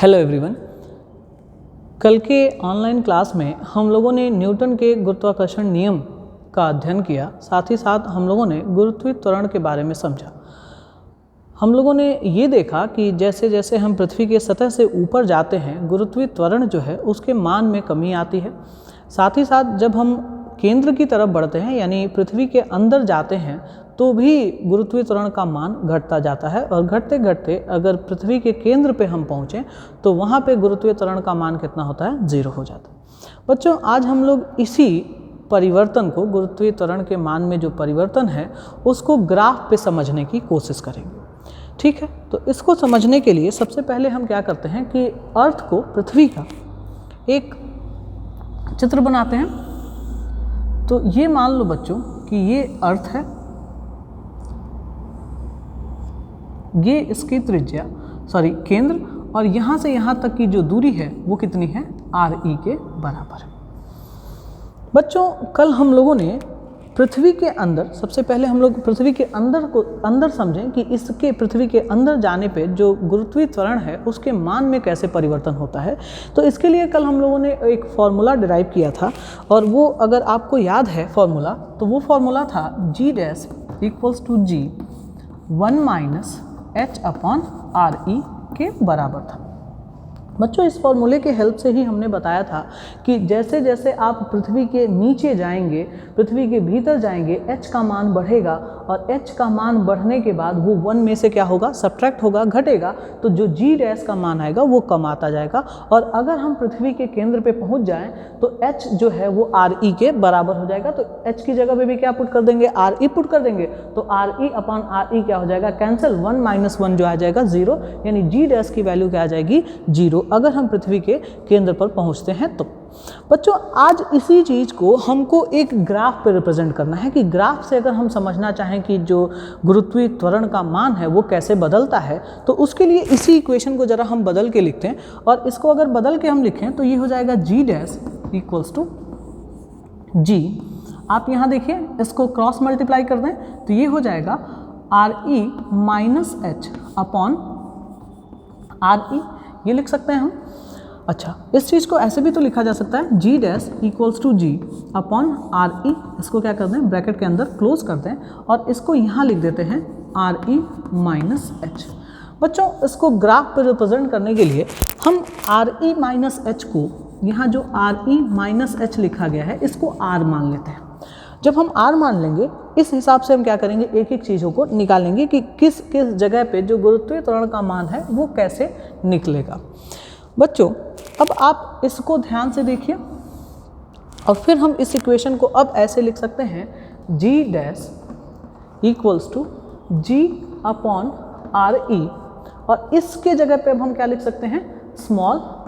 Hello everyone. कल के online class में हम लोगों ने न्यूटन के गुरुत्वाकर्षण नियम का अध्ययन किया, साथ ही साथ हम लोगों ने गुरुत्वीय त्वरण के बारे में समझा। हम लोगों ने ये देखा कि जैसे जैसे हम पृथ्वी के सतह से ऊपर जाते हैं, गुरुत्वीय त्वरण जो है उसके मान में कमी आती है। साथ ही साथ जब हम केंद्र की तरफ बढ़ते हैं यानी पृथ्वी के अंदर जाते हैं तो भी गुरुत्वीय त्वरण का मान घटता जाता है, और घटते घटते अगर पृथ्वी के केंद्र पे हम पहुँचें तो वहाँ पे गुरुत्वीय त्वरण का मान कितना होता है, 0 हो जाता है। बच्चों, आज हम लोग इसी परिवर्तन को, गुरुत्वीय त्वरण के मान में जो परिवर्तन है उसको ग्राफ पे समझने की कोशिश करेंगे। ठीक है, तो इसको समझने के लिए सबसे पहले हम क्या करते हैं कि अर्थ को, पृथ्वी का एक चित्र बनाते हैं। तो ये मान लो बच्चों कि ये अर्थ है, ये इसकी त्रिज्या केंद्र, और यहाँ से यहाँ तक की जो दूरी है वो कितनी है, RE के बराबर है। बच्चों, कल हम लोगों ने पृथ्वी के अंदर, सबसे पहले हम लोग पृथ्वी के अंदर समझें कि इसके पृथ्वी के अंदर जाने पे जो गुरुत्वीय त्वरण है उसके मान में कैसे परिवर्तन होता है। तो इसके लिए कल हम लोगों ने एक फॉर्मूला डिराइव किया था, और वो अगर आपको याद है फॉर्मूला, तो वो फॉर्मूला था G' = G 1 - h/RE के बराबर था। बच्चों, इस फॉर्मूले के हेल्प से ही हमने बताया था कि जैसे जैसे आप पृथ्वी के नीचे जाएंगे, पृथ्वी के भीतर जाएंगे, h का मान बढ़ेगा, और h का मान बढ़ने के बाद वो 1 में से क्या होगा, सब्ट्रैक्ट होगा, घटेगा, तो जो G' का मान आएगा वो कम आता जाएगा। और अगर हम पृथ्वी के केंद्र पे पहुंच जाएं तो h जो है वो RE के बराबर हो जाएगा। तो h की जगह पे भी क्या पुट कर देंगे, RE पुट कर देंगे, तो RE/RE क्या हो जाएगा, कैंसिल, 1 - 1 जो आ जाएगा 0, यानी G' की वैल्यू क्या आ जाएगी, 0, अगर हम पृथ्वी के केंद्र पर पहुंचते हैं तो। बच्चों, आज इसी चीज़ को हमको एक ग्राफ पे रिप्रेजेंट करना है कि ग्राफ से अगर हम समझना चाहें कि जो गुरुत्वीय त्वरण का मान है वो कैसे बदलता है, तो उसके लिए इसी इक्वेशन को ज़रा हम बदल के लिखते हैं। और इसको अगर बदल के हम लिखें तो ये हो जाएगा G' = G। आप यहाँ देखिए, इसको क्रॉस मल्टीप्लाई कर दें तो ये हो जाएगा RE - h/RE, ये लिख सकते हैं हम। अच्छा, इस चीज़ को ऐसे भी तो लिखा जा सकता है, G' = G/RE, इसको क्या कर दें, ब्रैकेट के अंदर क्लोज कर दें, और इसको यहाँ लिख देते हैं RE - h। बच्चों, इसको ग्राफ पर रिप्रेजेंट करने के लिए हम RE - h को, यहाँ जो RE - h लिखा गया है इसको R मान लेते हैं। जब हम R मान लेंगे, इस हिसाब से हम क्या करेंगे, एक एक चीज़ों को निकालेंगे कि किस किस जगह पे जो गुरुत्वीय त्वरण का मान है वो कैसे निकलेगा। बच्चों, अब आप इसको ध्यान से देखिए, और फिर हम इस इक्वेशन को अब ऐसे लिख सकते हैं, G' = G/RE, और इसके जगह पे अब हम क्या लिख सकते हैं,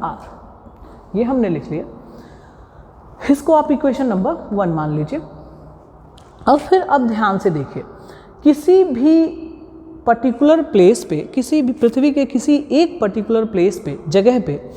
r। ये हमने लिख लिया, इसको आप इक्वेशन नंबर 1 मान लीजिए। और फिर अब ध्यान से देखिए, किसी भी पर्टिकुलर प्लेस पे, किसी भी पृथ्वी के किसी एक पर्टिकुलर प्लेस पे, जगह पे,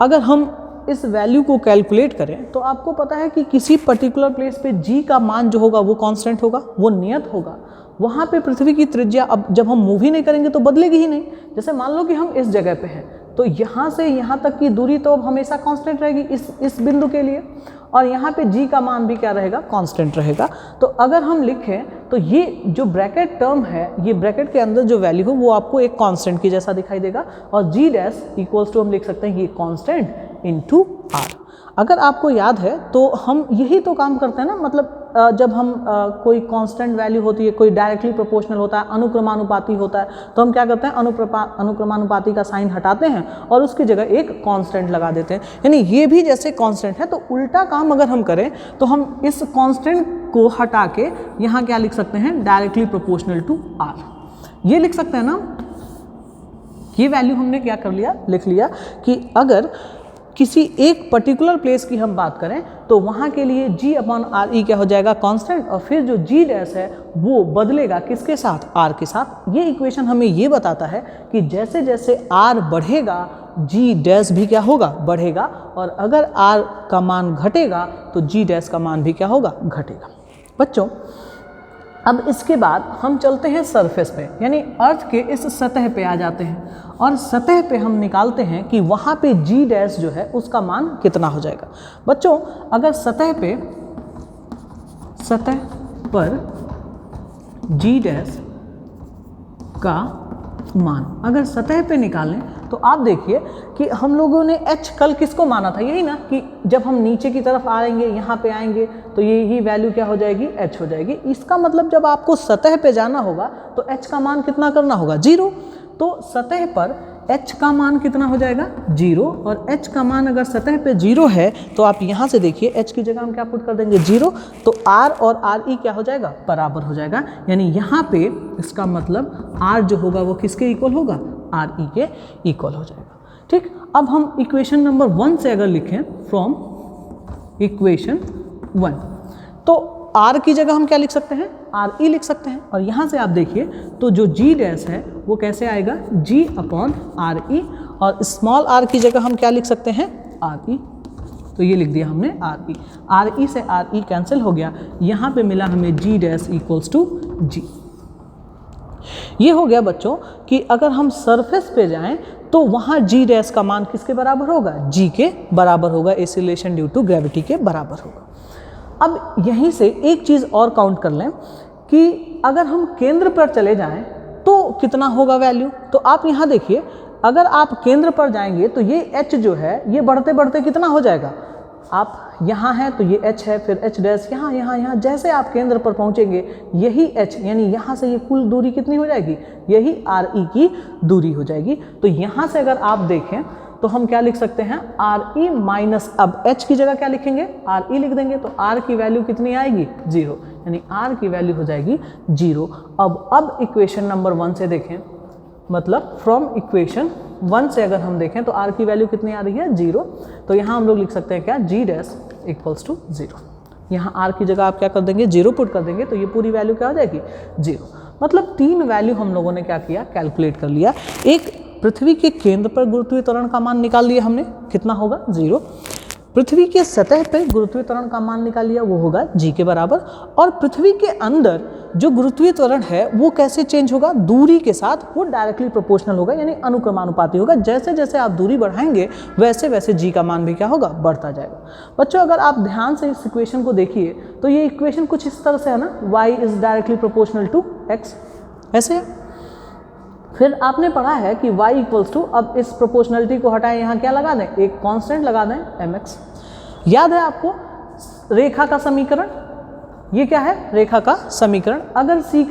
अगर हम इस वैल्यू को कैलकुलेट करें तो आपको पता है कि किसी पर्टिकुलर प्लेस पे G का मान जो होगा वो कांस्टेंट होगा, वो नियत होगा। वहाँ पे पृथ्वी की त्रिज्या, अब जब हम मूव ही नहीं करेंगे तो बदलेगी ही नहीं। जैसे मान लो कि हम इस जगह पे हैं, तो यहाँ से यहाँ तक की दूरी तो अब हमेशा कांस्टेंट रहेगी इस बिंदु के लिए, और यहाँ पे G का मान भी क्या रहेगा, कांस्टेंट रहेगा। तो अगर हम लिखें तो ये जो ब्रैकेट टर्म है, ये ब्रैकेट के अंदर जो वैल्यू हो वो आपको एक कांस्टेंट की जैसा दिखाई देगा, और G' = हम लिख सकते हैं ये कांस्टेंट इनटू R। अगर आपको याद है तो हम यही तो काम करते हैं ना, मतलब जब हम कोई कांस्टेंट वैल्यू होती है, कोई डायरेक्टली प्रोपोर्शनल होता है, अनुक्रमानुपाती होता है, तो हम क्या करते हैं, अनुक्रमानुपाती का साइन हटाते हैं और उसकी जगह एक कांस्टेंट लगा देते हैं। यानी ये भी जैसे कांस्टेंट है, तो उल्टा काम अगर हम करें तो हम इस कांस्टेंट को हटा के यहाँ क्या लिख सकते हैं, डायरेक्टली प्रोपोर्शनल टू R, ये लिख सकते हैं ना। ये वैल्यू हमने क्या कर लिया, लिख लिया कि अगर किसी एक पर्टिकुलर प्लेस की हम बात करें तो वहाँ के लिए G/RE क्या हो जाएगा, कांस्टेंट, और फिर जो G' है वो बदलेगा किसके साथ, R के साथ। ये इक्वेशन हमें ये बताता है कि जैसे जैसे R बढ़ेगा G' भी क्या होगा, बढ़ेगा, और अगर R का मान घटेगा तो G' का मान भी क्या होगा, घटेगा। बच्चों, अब इसके बाद हम चलते हैं सरफेस पे, यानी अर्थ के इस सतह पे आ जाते हैं और सतह पे हम निकालते हैं कि वहाँ पे जी डैश जो है उसका मान कितना हो जाएगा। बच्चों अगर सतह पर जी डैश का मान अगर सतह पे निकालें तो आप देखिए कि हम लोगों ने h कल किसको माना था, यही ना कि जब हम नीचे की तरफ आएंगे यहाँ पे आएंगे तो यही वैल्यू क्या हो जाएगी, h हो जाएगी। इसका मतलब जब आपको सतह पे जाना होगा तो h का मान कितना करना होगा, 0। तो सतह पर h का मान कितना हो जाएगा, 0। और h का मान अगर सतह पे 0 है तो आप यहाँ से देखिए h की जगह हम क्या पुट कर देंगे, 0। तो r और re क्या हो जाएगा, बराबर हो जाएगा। यानी यहाँ पे इसका मतलब r जो होगा वो किसके इक्वल होगा, re के इक्वल हो जाएगा। ठीक, अब हम इक्वेशन नंबर 1 से अगर लिखें फ्रॉम इक्वेशन 1 तो r की जगह हम क्या लिख सकते हैं, re लिख सकते हैं। और यहाँ से आप देखिए तो जो g डैश है वो कैसे आएगा, g अपॉन re, और स्मॉल r की जगह हम क्या लिख सकते हैं, re। तो ये लिख दिया हमने re से re कैंसिल हो गया, यहाँ पे मिला हमें g dash equals to g। ये हो गया बच्चों कि अगर हम सरफेस पे जाएं तो वहाँ g डैश का मान किसके बराबर होगा, g के बराबर होगा, एक्सीलरेशन ड्यू टू ग्रेविटी के बराबर होगा। अब यहीं से एक चीज़ और काउंट कर लें कि अगर हम केंद्र पर चले जाएं तो कितना होगा वैल्यू। तो आप यहाँ देखिए अगर आप केंद्र पर जाएंगे तो ये h जो है ये बढ़ते बढ़ते कितना हो जाएगा, आप यहाँ हैं तो ये h है, फिर h डैश यहाँ यहाँ यहाँ, जैसे आप केंद्र पर पहुँचेंगे यही h यानी यहाँ से ये कुल दूरी कितनी हो जाएगी, यही re की दूरी हो जाएगी। तो यहाँ से अगर आप देखें तो हम क्या लिख सकते हैं, re माइनस, अब h की जगह क्या लिखेंगे, re लिख देंगे। तो r की वैल्यू कितनी आएगी, 0, यानी r की वैल्यू हो जाएगी 0। अब इक्वेशन नंबर 1 से देखें, मतलब फ्रॉम इक्वेशन 1 से अगर हम देखें तो r की वैल्यू कितनी आ रही है, 0। तो यहाँ हम लोग लिख सकते हैं क्या, g डैश इक्वल्स टू 0। यहाँ r की जगह आप क्या कर देंगे, 0 पुट कर देंगे तो ये पूरी वैल्यू क्या हो जाएगी, 0। मतलब 3 वैल्यू हम लोगों ने क्या किया, कैलकुलेट कर लिया। एक, पृथ्वी के केंद्र पर गुरुत्वीय त्वरण का मान निकाल लिया हमने, कितना होगा, 0। पृथ्वी के सतह पर गुरुत्वीय त्वरण का मान निकाल लिया, वो होगा g के बराबर। और पृथ्वी के अंदर जो गुरुत्वीय त्वरण है वो कैसे चेंज होगा, दूरी के साथ, वो डायरेक्टली प्रोपोर्शनल होगा, यानी अनुक्रमानुपाती होगा। जैसे जैसे आप दूरी बढ़ाएंगे वैसे वैसे g का मान भी क्या होगा, बढ़ता जाएगा। बच्चों अगर आप ध्यान से इस इक्वेशन को देखिए तो ये इक्वेशन कुछ इस तरह से है ना, y is directly proportional to x, ऐसे है। फिर आपने पढ़ा है कि y इक्वल्स टू, अब इस प्रोपोर्शनलिटी को हटाएं, यहाँ क्या लगा दें, एक कांस्टेंट लगा दें mx। याद है आपको रेखा का समीकरण, ये क्या है, रेखा का समीकरण। अगर c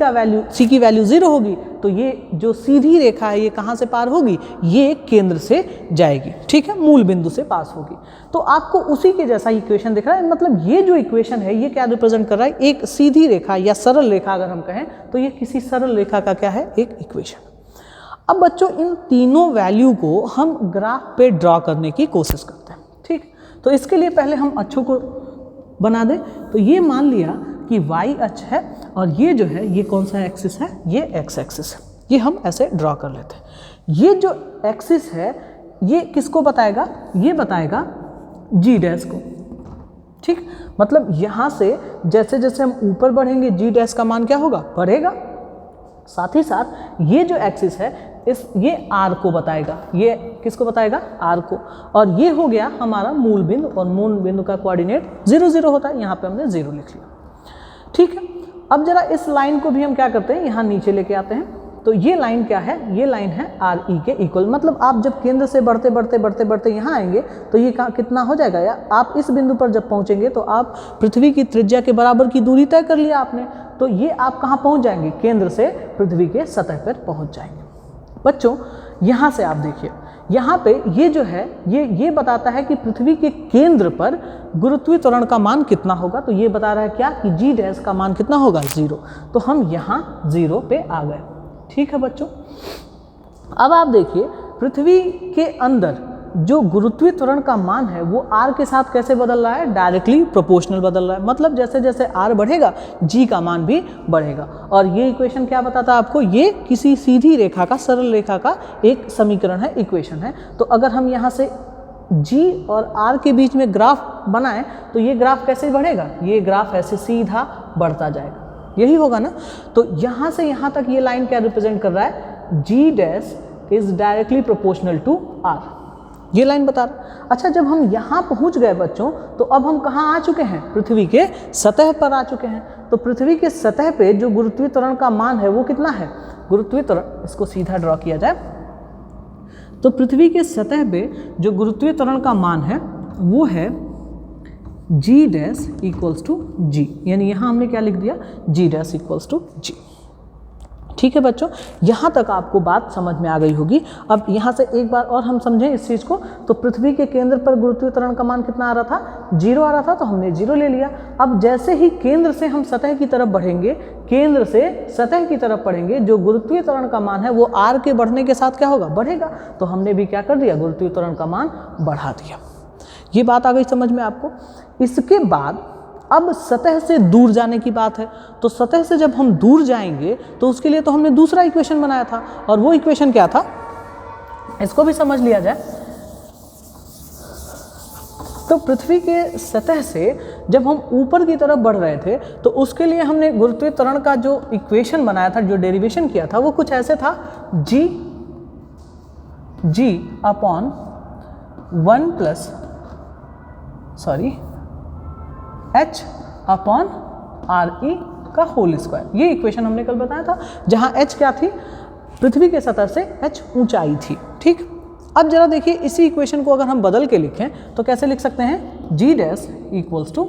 की वैल्यू 0 होगी तो ये जो सीधी रेखा है ये कहाँ से पार होगी, ये केंद्र से जाएगी, ठीक है, मूल बिंदु से पास होगी। तो आपको उसी के जैसा इक्वेशन दिख रहा है, मतलब ये जो इक्वेशन है ये क्या रिप्रेजेंट कर रहा है, एक सीधी रेखा या सरल रेखा अगर हम कहें तो ये किसी सरल रेखा का क्या है, एक इक्वेशन। अब बच्चों इन तीनों वैल्यू को हम ग्राफ पे ड्रॉ करने की कोशिश करते हैं, ठीक। तो इसके लिए पहले हम अक्षों को बना दें। तो ये मान लिया कि y अक्ष है और ये जो है ये कौन सा एक्सिस है, ये x एक्सिस है, ये हम ऐसे ड्रॉ कर लेते हैं। ये जो एक्सिस है ये किसको बताएगा, ये बताएगा g डैश को, ठीक। मतलब यहाँ से जैसे जैसे हम ऊपर बढ़ेंगे g डैश का मान क्या होगा, बढ़ेगा। साथ ही साथ ये जो एक्सिस है ये r को बताएगा, ये किसको बताएगा, r को। और ये हो गया हमारा मूल बिंदु, और मूल बिंदु का कोऑर्डिनेट 0 0 होता है, यहाँ पे हमने 0 लिख लिया, ठीक है। अब जरा इस लाइन को भी हम क्या करते हैं, यहाँ नीचे लेके आते हैं। तो ये लाइन क्या है, ये लाइन है re के इक्वल। मतलब आप जब केंद्र से बढ़ते बढ़ते बढ़ते बढ़ते यहाँ आएंगे तो ये कितना हो जाएगा, या आप इस बिंदु पर जब पहुँचेंगे तो आप पृथ्वी की त्रिज्या के बराबर की दूरी तय कर लिया आपने, तो ये आप कहाँ पहुँच जाएंगे, केंद्र से पृथ्वी के सतह पर पहुँच जाएंगे। बच्चों यहाँ से आप देखिए, यहाँ पे ये जो है ये बताता है कि पृथ्वी के केंद्र पर गुरुत्वीय त्वरण का मान कितना होगा। तो ये बता रहा है क्या कि g डैश का मान कितना होगा, 0। तो हम यहाँ 0 पे आ गए, ठीक है बच्चों। अब आप देखिए पृथ्वी के अंदर जो गुरुत्वीय त्वरण का मान है वो r के साथ कैसे बदल रहा है, डायरेक्टली प्रोपोर्शनल बदल रहा है। मतलब जैसे जैसे r बढ़ेगा g का मान भी बढ़ेगा। और ये इक्वेशन क्या बताता है आपको, ये किसी सीधी रेखा का, सरल रेखा का एक समीकरण है, इक्वेशन है। तो अगर हम यहाँ से g और r के बीच में ग्राफ बनाएं तो ये ग्राफ कैसे बढ़ेगा, ये ग्राफ ऐसे सीधा बढ़ता जाएगा, यही होगा ना। तो यहाँ से यहाँ तक ये लाइन क्या रिप्रेजेंट कर रहा है, G dash is directly proportional to R, ये लाइन बता रहा। अच्छा, जब हम यहाँ पहुँच गए बच्चों, तो अब हम कहाँ आ चुके हैं, पृथ्वी के सतह पर आ चुके हैं। तो पृथ्वी के सतह पे जो गुरुत्वीय त्वरण का मान है वो कितना है, गुरुत्वीय त्वरण, इसको सीधा ड्रॉ किया जाए तो पृथ्वी के सतह पे जो गुरुत्वीय त्वरण का मान है वो है G dash equals to G, यानी यहाँ हमने क्या लिख दिया, G dash equals to G। ठीक है बच्चों, यहाँ तक आपको बात समझ में आ गई होगी। अब यहाँ से एक बार और हम समझें इस चीज़ को, तो पृथ्वी के केंद्र पर गुरुत्वीय त्वरण का मान कितना आ रहा था, 0 आ रहा था, तो हमने 0 ले लिया। अब जैसे ही केंद्र से हम सतह की तरफ बढ़ेंगे, केंद्र से सतह की तरफ बढ़ेंगे, जो गुरुत्वीय त्वरण का मान है वो r के बढ़ने के साथ क्या होगा, बढ़ेगा। तो हमने भी क्या कर दिया, गुरुत्वीय त्वरण का मान बढ़ा दिया। ये बात आ गई समझ में आपको। इसके बाद अब सतह से दूर जाने की बात है। तो सतह से जब हम दूर जाएंगे तो उसके लिए तो हमने दूसरा इक्वेशन बनाया था, और वो इक्वेशन क्या था, इसको भी समझ लिया जाए। तो पृथ्वी के सतह से जब हम ऊपर की तरफ बढ़ रहे थे तो उसके लिए हमने गुरुत्वीय त्वरण का जो इक्वेशन बनाया था, जो डेरिवेशन किया था, वो कुछ ऐसे था, G upon 1 plus H upon RE का होल स्क्वायर। ये इक्वेशन हमने कल बताया था, जहाँ H क्या थी, पृथ्वी के सतह से H ऊंचाई थी। ठीक, अब जरा देखिए इसी इक्वेशन को अगर हम बदल के लिखें तो कैसे लिख सकते हैं, G dash equals to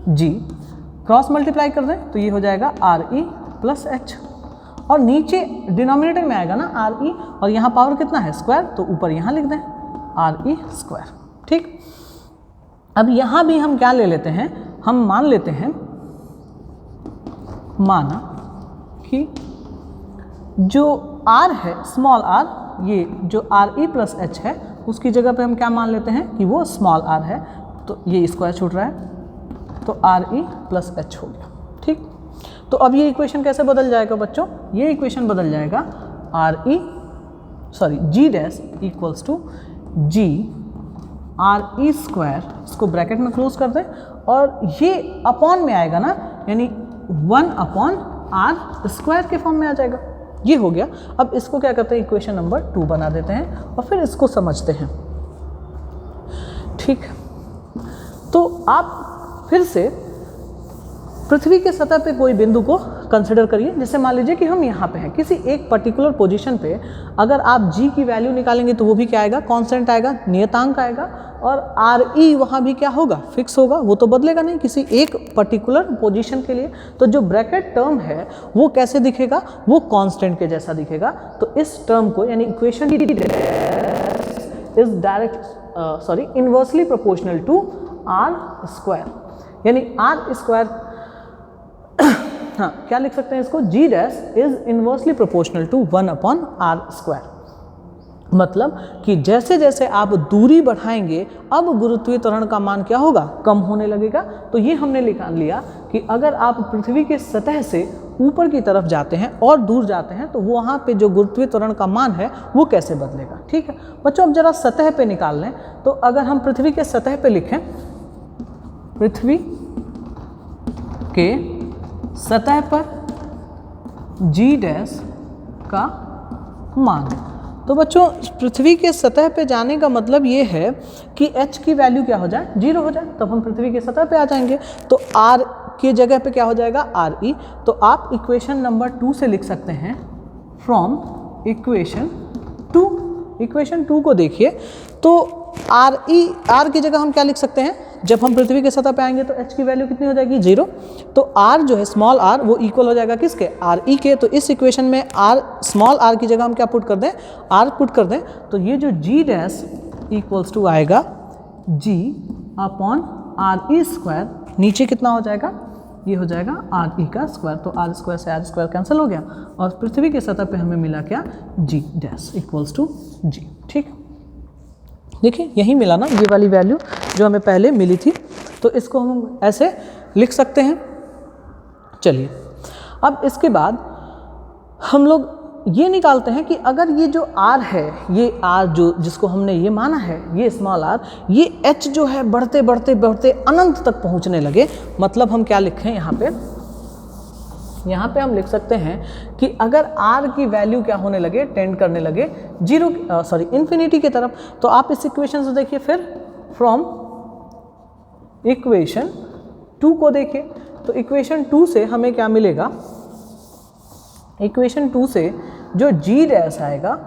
G, cross multiply कर दें तो ये हो जाएगा RE प्लस H, और नीचे डिनोमिनेटर में आएगा ना RE, और यहाँ पावर कितना है, स्क्वायर, तो ऊपर यहाँ लिख दें RE स्क्वायर। ठीक, अब यहाँ भी हम क्या ले लेते हैं, हम मान लेते हैं, माना कि जो R है, स्मॉल r, ये जो RE प्लस H है उसकी जगह पे हम क्या मान लेते हैं कि वो स्मॉल r है, तो ये स्क्वायर छूट रहा है, तो RE प्लस H हो गया। ठीक, तो अब ये इक्वेशन कैसे बदल जाएगा बच्चों, ये इक्वेशन बदल जाएगा G dash equals to G RE square, इसको ब्रैकेट में क्लोज कर दें, और ये अपॉन में आएगा ना, यानी 1 अपॉन R स्क्वायर के फॉर्म में आ जाएगा। ये हो गया। अब इसको क्या करते हैं, इक्वेशन नंबर 2 बना देते हैं और फिर इसको समझते हैं। ठीक, तो आप फिर से पृथ्वी के सतह पे कोई बिंदु को कंसिडर करिए। जैसे मान लीजिए कि हम यहाँ पे हैं, किसी एक पर्टिकुलर पोजीशन पे अगर आप G की वैल्यू निकालेंगे तो वो भी क्या आएगा, कांस्टेंट आएगा, नियतांक आएगा, और RE वहाँ भी क्या होगा, फिक्स होगा, वो तो बदलेगा नहीं किसी एक पर्टिकुलर पोजीशन के लिए। तो जो ब्रैकेट टर्म है वो कैसे दिखेगा, वो कांस्टेंट के जैसा दिखेगा। तो इस टर्म को, यानी equation is direct inversely proportional to R square, यानी R स्क्वायर हाँ, क्या लिख सकते हैं इसको, G dash is inversely proportional to 1 upon R square. मतलब कि जैसे जैसे आप दूरी बढ़ाएंगे अब गुरुत्वीय त्वरण का मान क्या होगा, कम होने लगेगा। तो ये हमने निकाल लिया कि अगर आप पृथ्वी के सतह से ऊपर की तरफ जाते हैं और दूर जाते हैं तो वहाँ पे जो गुरुत्वीय त्वरण का मान है वो कैसे बदलेगा। ठीक है बच्चों, अब जरा सतह पे निकाल लें। तो अगर हम पृथ्वी के सतह पे लिखें, पृथ्वी के सतह पर G डैश का मान, तो बच्चों पृथ्वी के सतह पे जाने का मतलब ये है कि H की वैल्यू क्या हो जाए, 0 हो जाए, तब हम पृथ्वी के सतह पे आ जाएंगे। तो R के जगह पे क्या हो जाएगा, RE। तो आप इक्वेशन नंबर 2 से लिख सकते हैं, फ्रॉम इक्वेशन 2। इक्वेशन 2 को देखिए तो R की जगह हम क्या लिख सकते हैं, जब हम पृथ्वी के सतह पे आएंगे तो H की वैल्यू कितनी हो जाएगी, 0। तो R जो है स्मॉल r वो इक्वल हो जाएगा किसके, RE के। तो इस इक्वेशन में स्मॉल r की जगह हम क्या पुट कर दें, R पुट कर दें। तो ये जो G डैश इक्वल्स टू आएगा G अपॉन RE स्क्वायर, नीचे कितना हो जाएगा, ये हो जाएगा RE का स्क्वायर। तो R स्क्वायर से R स्क्वायर कैंसिल हो गया और पृथ्वी के सतह पे हमें मिला क्या, G dash equals to G। ठीक, देखिए यही मिला ना, ये वाली वैल्यू जो हमें पहले मिली थी। तो इसको हम ऐसे लिख सकते हैं। चलिए अब इसके बाद हम लोग ये निकालते हैं कि अगर ये जो R है, ये R जो जिसको हमने ये माना है, ये स्मॉल r, ये H जो है बढ़ते बढ़ते बढ़ते अनंत तक पहुंचने लगे। मतलब हम क्या लिखें यहाँ पे, यहाँ पे हम लिख सकते हैं कि अगर r की वैल्यू क्या होने लगे, टेंड करने लगे इन्फिनिटी की तरफ, तो आप इस इक्वेशन से देखिए, फिर फ्रॉम इक्वेशन 2 को देखिए, तो इक्वेशन 2 से हमें क्या मिलेगा, इक्वेशन 2 से जो g डैश आएगा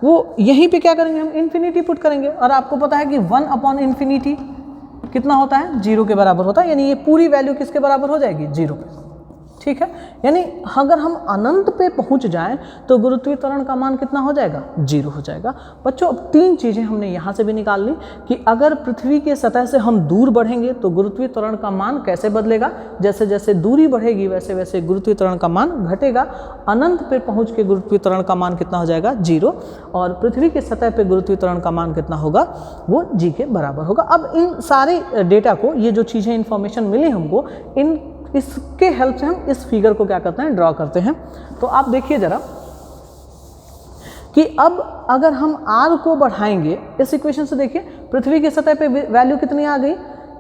वो यहीं पे क्या करेंगे, हम इन्फिनिटी पुट करेंगे, और आपको पता है कि 1/इन्फिनिटी कितना होता है, 0 के बराबर होता है, यानी ये पूरी वैल्यू किसके बराबर हो जाएगी, 0 पे। ठीक है, यानी अगर हम अनंत पे पहुंच जाएं तो गुरुत्वीय त्वरण का मान कितना हो जाएगा, 0 हो जाएगा। बच्चों अब 3 चीज़ें हमने यहाँ से भी निकाल ली कि अगर पृथ्वी के सतह से हम दूर बढ़ेंगे तो गुरुत्वीय त्वरण का मान कैसे बदलेगा, जैसे जैसे दूरी बढ़ेगी वैसे वैसे गुरुत्वीय त्वरण का मान घटेगा। अनंत पे पहुँच के गुरुत्वीय त्वरण का मान कितना हो जाएगा, 0, और पृथ्वी के सतह पर गुरुत्वीय त्वरण का मान कितना होगा, वो g के बराबर होगा। अब इन सारे डेटा को, ये जो चीज़ें इन्फॉर्मेशन मिली हमको, इसके हेल्प से हम इस फिगर को क्या करते हैं, ड्रॉ करते हैं। तो आप देखिए जरा कि अब अगर हम r को बढ़ाएंगे, इस इक्वेशन से देखिए पृथ्वी की सतह पे वैल्यू कितनी आ गई,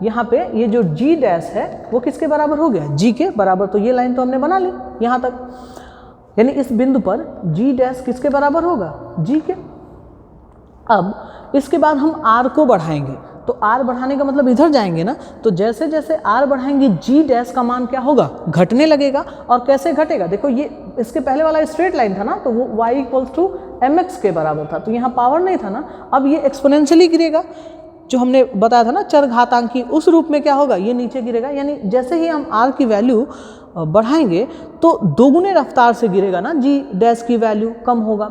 यहाँ पे ये जो g डैश है वो किसके बराबर हो गया, g के बराबर। तो ये लाइन तो हमने बना ली यहाँ तक, यानी इस बिंदु पर g डैश किसके बराबर होगा, g के। अब इसके बाद हम r को बढ़ाएंगे, तो r बढ़ाने का मतलब इधर जाएंगे ना, तो जैसे जैसे r बढ़ाएंगे g डैश का मान क्या होगा, घटने लगेगा। और कैसे घटेगा, देखो ये इसके पहले वाला स्ट्रेट लाइन था ना, तो वो y = mx के बराबर था, तो यहाँ पावर नहीं था ना। अब ये एक्सपोनेंशियली गिरेगा, जो हमने बताया था ना चरघातांकी, उस रूप में क्या होगा, ये नीचे गिरेगा। यानी जैसे ही हम r की वैल्यू बढ़ाएंगे तो दोगुने रफ्तार से गिरेगा ना, g डैश की वैल्यू कम होगा।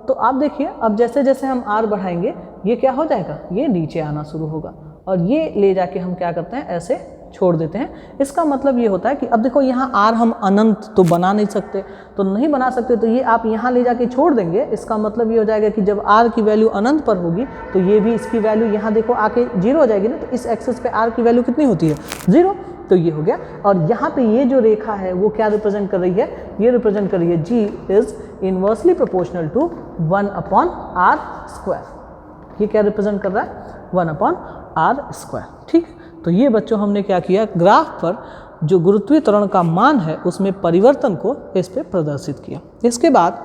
तो आप देखिए अब जैसे जैसे हम r बढ़ाएंगे ये क्या हो जाएगा, ये नीचे आना शुरू होगा, और ये ले जाके हम क्या करते हैं, ऐसे छोड़ देते हैं। इसका मतलब ये होता है कि अब देखो यहाँ r हम अनंत तो बना नहीं सकते, तो नहीं बना सकते, तो ये आप यहाँ ले जाके छोड़ देंगे। इसका मतलब ये हो जाएगा कि जब r की वैल्यू अनंत पर होगी तो ये भी, इसकी वैल्यू यहाँ देखो आके 0 हो जाएगी ना, तो इस एक्सिस पे r की वैल्यू कितनी होती है, 0। तो ये हो गया। और यहाँ पे ये जो रेखा है वो क्या रिप्रेजेंट कर रही है, ये रिप्रेजेंट कर रही है g is inversely proportional to 1/r²। ये क्या रिप्रेजेंट कर रहा है, 1/r²। ठीक, तो ये बच्चों हमने क्या किया, ग्राफ पर जो गुरुत्वीय त्वरण का मान है उसमें परिवर्तन को इस पे प्रदर्शित किया। इसके बाद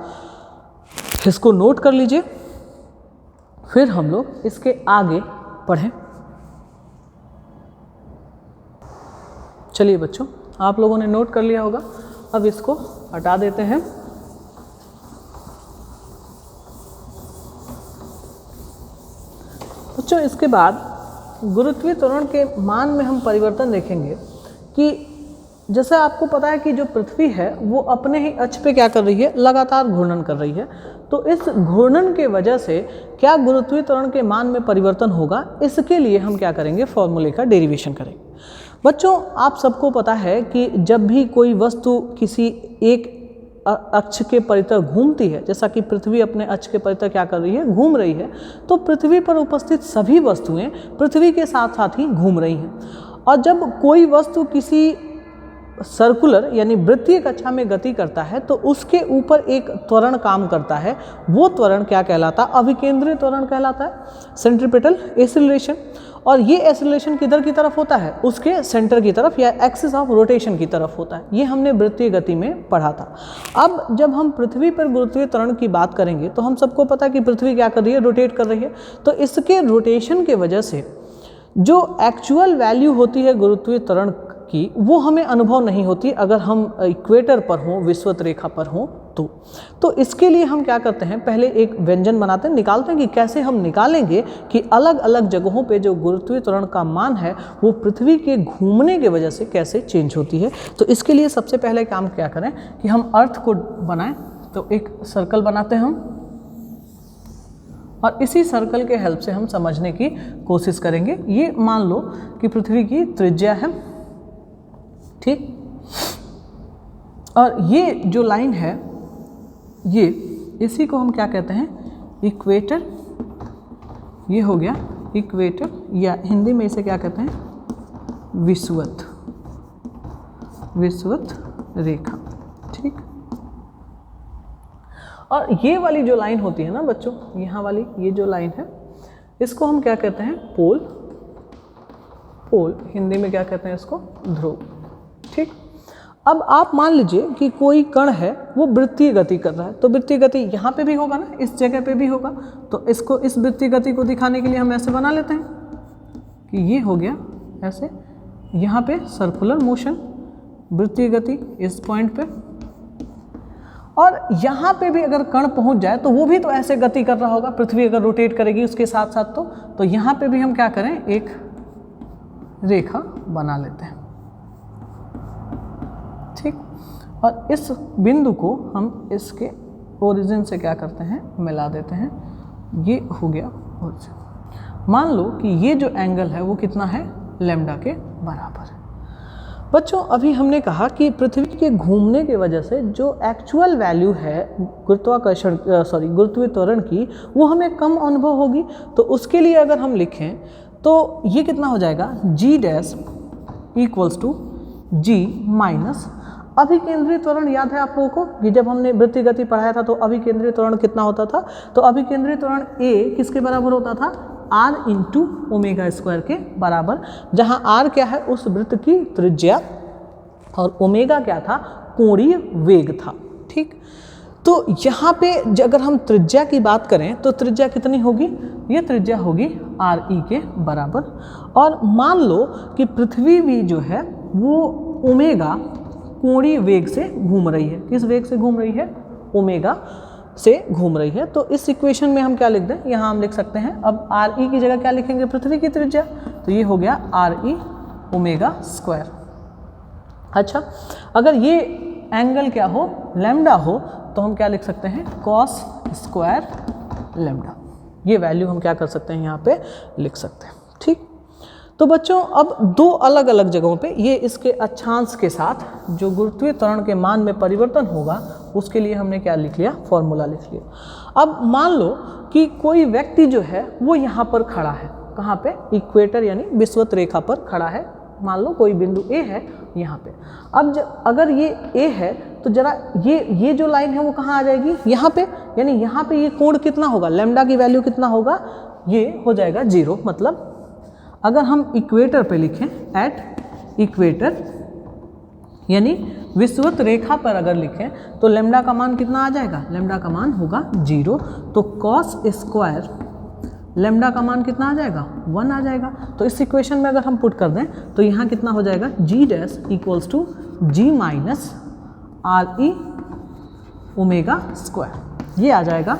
इसको नोट कर लीजिए, फिर हम लोग इसके आगे पढ़ें। चलिए बच्चों, आप लोगों ने नोट कर लिया होगा, अब इसको हटा देते हैं। बच्चों इसके बाद गुरुत्वीय त्वरण के मान में हम परिवर्तन देखेंगे कि जैसे आपको पता है कि जो पृथ्वी है वो अपने ही अक्ष पे क्या कर रही है, लगातार घूर्णन कर रही है। तो इस घूर्णन के वजह से क्या गुरुत्वीय त्वरण के मान में परिवर्तन होगा, इसके लिए हम क्या करेंगे, फॉर्मूले का डेरिवेशन करेंगे। बच्चों आप सबको पता है कि जब भी कोई वस्तु किसी एक अक्ष के परितः घूमती है, जैसा कि पृथ्वी अपने अक्ष के परितः क्या कर रही है, घूम रही है, तो पृथ्वी पर उपस्थित सभी वस्तुएं पृथ्वी के साथ साथ ही घूम रही हैं। और जब कोई वस्तु किसी सर्कुलर यानी वृत्तीय कक्षा में गति करता है तो उसके ऊपर एक त्वरण काम करता है, वो त्वरण क्या कहलाता है, अभिकेंद्रीय त्वरण कहलाता है, सेंट्रीपिटल एक्सीलरेशन। और ये एक्सीलरेशन किधर की तरफ होता है, उसके सेंटर की तरफ या एक्सिस ऑफ रोटेशन की तरफ होता है। ये हमने वृत्तीय गति में पढ़ा था। अब जब हम पृथ्वी पर गुरुत्वीय त्वरण की बात करेंगे तो हम सबको पता है कि पृथ्वी क्या कर रही है, रोटेट कर रही है। तो इसके रोटेशन के वजह से जो एक्चुअल वैल्यू होती है गुरुत्वीय त्वरण की, वो हमें अनुभव नहीं होती अगर हम इक्वेटर पर हों, विषुवत रेखा पर हों तो इसके लिए हम क्या करते हैं, पहले एक व्यंजन बनाते हैं, निकालते हैं कि कैसे हम निकालेंगे कि अलग अलग जगहों पे जो गुरुत्वीय त्वरण का मान है वो पृथ्वी के घूमने के वजह से कैसे चेंज होती है। तो इसके लिए सबसे पहले काम क्या करें कि हम अर्थ को बनाएं। तो एक सर्कल बनाते हैं हम, और इसी सर्कल के हेल्प से हम समझने की कोशिश करेंगे। ये मान लो कि पृथ्वी की त्रिज्या है, ठीक, और ये जो लाइन है ये, इसी को हम क्या कहते हैं, इक्वेटर। ये हो गया इक्वेटर, या हिंदी में इसे क्या कहते हैं, विषुवत रेखा, ठीक। और ये वाली जो लाइन होती है ना बच्चों, यहाँ वाली ये जो लाइन है, इसको हम क्या कहते हैं, पोल। हिंदी में क्या कहते हैं इसको, ध्रुव, ठीक। अब आप मान लीजिए कि कोई कण है वो वृत्तीय गति कर रहा है, तो वृत्तीय गति यहाँ पे भी होगा ना, इस जगह पे भी होगा। तो इसको, इस वृत्तीय गति को दिखाने के लिए हम ऐसे बना लेते हैं कि ये हो गया ऐसे, यहाँ पे सर्कुलर मोशन, वृत्तीय गति इस पॉइंट पे, और यहाँ पे भी अगर कण पहुँच जाए तो वो भी तो ऐसे गति कर रहा होगा, पृथ्वी अगर रोटेट करेगी उसके साथ साथ, तो यहाँ पे भी हम क्या करें, एक रेखा बना लेते हैं, ठीक। और इस बिंदु को हम इसके ओरिजिन से क्या करते हैं, मिला देते हैं, ये हो गया ओरिजिन। मान लो कि ये जो एंगल है वो कितना है, लैम्डा के बराबर है। बच्चों अभी हमने कहा कि पृथ्वी के घूमने की वजह से जो एक्चुअल वैल्यू है गुरुत्वाकर्षण गुरुत्वीय त्वरण की, वो हमें कम अनुभव होगी। तो उसके लिए अगर हम लिखें तो ये कितना हो जाएगा, g dash equals to g minus अभिकेंद्रीय त्वरण। याद है आप लोगों को कि जब हमने वृत्तीय गति पढ़ाया था तो अभिकेंद्रीय त्वरण कितना होता था, तो अभिकेंद्रीय त्वरण ए किसके बराबर होता था, r इंटू ओमेगा स्क्वायर के बराबर, जहाँ r क्या है उस वृत्त की त्रिज्या और ओमेगा क्या था, कोणीय वेग था, ठीक। तो यहाँ पे अगर हम त्रिज्या की बात करें तो त्रिज्या कितनी होगी, ये त्रिज्या होगी re के बराबर। और मान लो कि पृथ्वी भी जो है वो ओमेगा कोणीय वेग से घूम रही है, किस वेग से घूम रही है, ओमेगा से घूम रही है। तो इस इक्वेशन में हम क्या लिख दें, यहाँ हम लिख सकते हैं, अब re की जगह क्या लिखेंगे, पृथ्वी की त्रिज्या, तो ये हो गया re ओमेगा स्क्वायर। अच्छा, अगर ये एंगल क्या हो, लैम्डा हो, तो हम क्या लिख सकते हैं, कॉस स्क्वायर लैम्डा। ये वैल्यू हम क्या कर सकते हैं, यहाँ पे लिख सकते हैं, ठीक। तो बच्चों अब दो अलग अलग जगहों पे ये इसके अक्षांश के साथ जो गुरुत्वीय त्वरण के मान में परिवर्तन होगा उसके लिए हमने क्या लिख लिया, फॉर्मूला लिख लिया। अब मान लो कि कोई व्यक्ति जो है वो यहाँ पर खड़ा है, कहाँ पे, इक्वेटर यानी विषुवत रेखा पर खड़ा है। मान लो कोई बिंदु ए है यहाँ पे। अब अगर ये ए है तो जरा ये जो लाइन है वो कहाँ आ जाएगी, यहाँ पे, यानी यहाँ पे ये कोण कितना होगा, लैम्डा की वैल्यू कितना होगा, ये हो जाएगा 0। मतलब अगर हम इक्वेटर पे लिखें, एट इक्वेटर यानी विषुवत रेखा पर अगर लिखें तो लैम्डा का मान कितना आ जाएगा, लैम्डा का मान होगा 0। तो कॉस स्क्वायर लैम्डा का मान कितना आ जाएगा, 1 आ जाएगा। तो इस इक्वेशन में अगर हम पुट कर दें तो यहाँ कितना हो जाएगा, g dash equals to g minus re omega square. ये आ जाएगा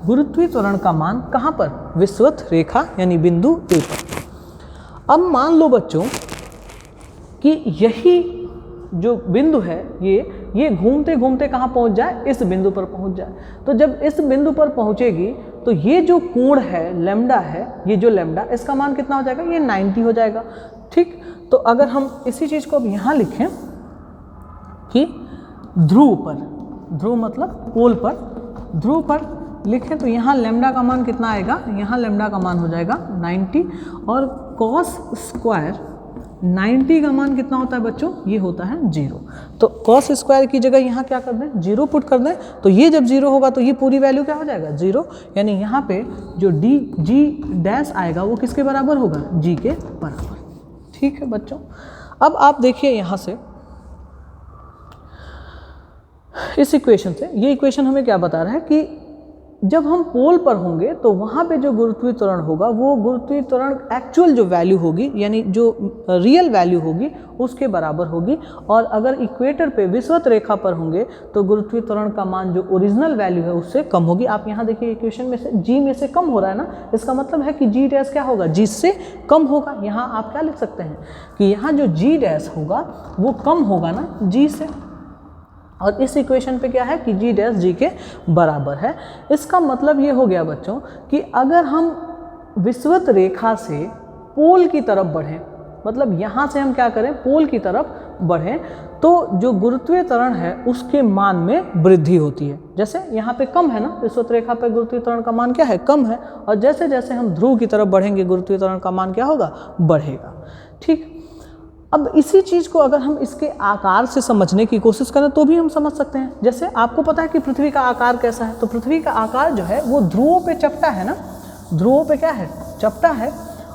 गुरुत्वीय त्वरण का मान कहाँ पर, विषुवत रेखा यानी बिंदु ए पर। अब मान लो बच्चों कि यही जो बिंदु है ये घूमते घूमते कहाँ पहुँच जाए, इस बिंदु पर पहुँच जाए। तो जब इस बिंदु पर पहुँचेगी तो ये जो कोण है, लैम्डा है, ये जो लैम्डा, इसका मान कितना हो जाएगा, ये 90 हो जाएगा, ठीक। तो अगर हम इसी चीज़ को अब यहाँ लिखें कि ध्रुव पर, ध्रुव मतलब पोल पर, ध्रुव पर लिखें तो यहाँ लैम्डा का मान कितना आएगा, यहाँ लैम्डा का मान हो जाएगा 90। और कॉस स्क्वायर 90 का मान कितना होता है बच्चों, ये होता है 0। तो कॉस स्क्वायर की जगह यहाँ क्या कर दें, 0 पुट कर दें। तो ये जब 0 होगा तो ये पूरी वैल्यू क्या हो जाएगा, 0। यानी यहाँ पे जो जी डैश आएगा वो किसके बराबर होगा, जी के बराबर, ठीक है बच्चों। अब आप देखिए यहाँ से इस इक्वेशन से, ये इक्वेशन हमें क्या बता रहा है कि जब हम पोल पर होंगे तो वहाँ पे जो गुरुत्वीय त्वरण होगा वो गुरुत्वीय त्वरण एक्चुअल जो वैल्यू होगी यानी जो रियल वैल्यू होगी उसके बराबर होगी। और अगर इक्वेटर पे विषुवत रेखा पर होंगे तो गुरुत्वीय त्वरण का मान जो ओरिजिनल वैल्यू है उससे कम होगी। आप यहाँ देखिए इक्वेशन में से जी में से कम हो रहा है ना, इसका मतलब है कि जी डैश क्या होगा, जी से कम होगा। यहाँ आप क्या लिख सकते हैं कि यहाँ जो जी डैश होगा वो कम होगा ना जी से। और इस इक्वेशन पे क्या है कि जी डैश जी के बराबर है। इसका मतलब ये हो गया बच्चों कि अगर हम विषुवत रेखा से पोल की तरफ बढ़ें, मतलब यहाँ से हम क्या करें, पोल की तरफ बढ़ें, तो जो गुरुत्वीय त्वरण है उसके मान में वृद्धि होती है। जैसे यहाँ पे कम है ना, विषुवत रेखा पर गुरुत्वीय त्वरण का मान क्या है, कम है। और जैसे जैसे हम ध्रुव की तरफ बढ़ेंगे गुरुत्वीय त्वरण का मान क्या होगा, बढ़ेगा, ठीक। अब इसी चीज़ को अगर हम इसके आकार से समझने की कोशिश करें तो भी हम समझ सकते हैं। जैसे आपको पता है कि पृथ्वी का आकार कैसा है, तो पृथ्वी का आकार जो है वो ध्रुवों पे चपटा है ना, ध्रुवों पे क्या है, चपटा है,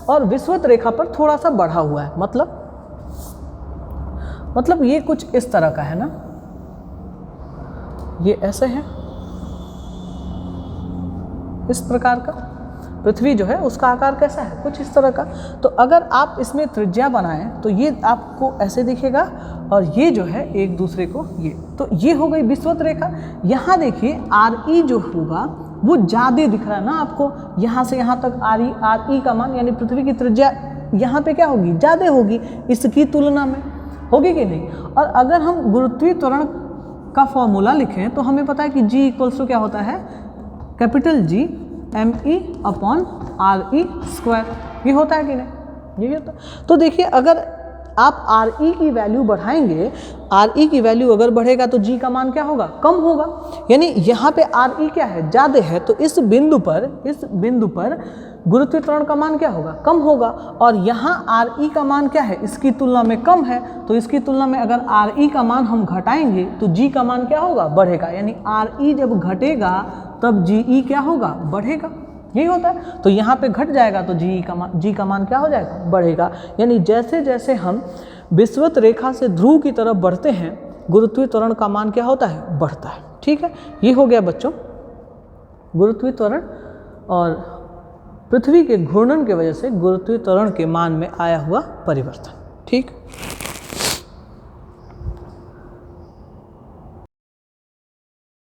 और विषुवत रेखा पर थोड़ा सा बढ़ा हुआ है। मतलब मतलब ये कुछ इस तरह का है ना, ये ऐसे है, इस प्रकार का पृथ्वी जो है उसका आकार कैसा है, कुछ इस तरह का। तो अगर आप इसमें त्रिज्या बनाएं तो ये आपको ऐसे दिखेगा और ये जो है एक दूसरे को ये, तो ये हो गई विषुवत रेखा। यहाँ देखिए आर ई जो होगा वो ज़्यादा दिख रहा है ना आपको, यहाँ से यहाँ तक आर ई का मान यानी पृथ्वी की त्रिज्या यहाँ पे क्या होगी, ज़्यादा होगी इसकी तुलना में, होगी कि नहीं। और अगर हम गुरुत्वीय त्वरण का फॉर्मूला लिखें तो हमें पता है कि G इक्वल्स टू क्या होता है, capital G ME upon RE square, ये होता है कि नहीं, ये होता है। तो देखिए अगर आप RE की वैल्यू बढ़ाएंगे, RE की वैल्यू अगर बढ़ेगा तो G का मान क्या होगा, कम होगा, यानी यहाँ पे RE क्या है, ज़्यादा है, तो इस बिंदु पर गुरुत्वीय त्वरण का मान क्या होगा, कम होगा। और यहाँ RE का मान क्या है, इसकी तुलना में कम है, तो इसकी तुलना में अगर RE का मान हम घटाएंगे तो G का मान क्या होगा, बढ़ेगा, यानी RE जब घटेगा तब GE क्या होगा, बढ़ेगा, यही होता है। तो यहाँ पे घट जाएगा तो G का मान क्या हो जाएगा, बढ़ेगा। यानी जैसे जैसे हम विषुवत रेखा से ध्रुव की तरफ बढ़ते हैं गुरुत्वीय त्वरण का मान क्या होता है, बढ़ता है। ठीक है, ये हो गया बच्चों गुरुत्वीय त्वरण और पृथ्वी के घूर्णन की वजह से गुरुत्वीय त्वरण के मान में आया हुआ परिवर्तन। ठीक।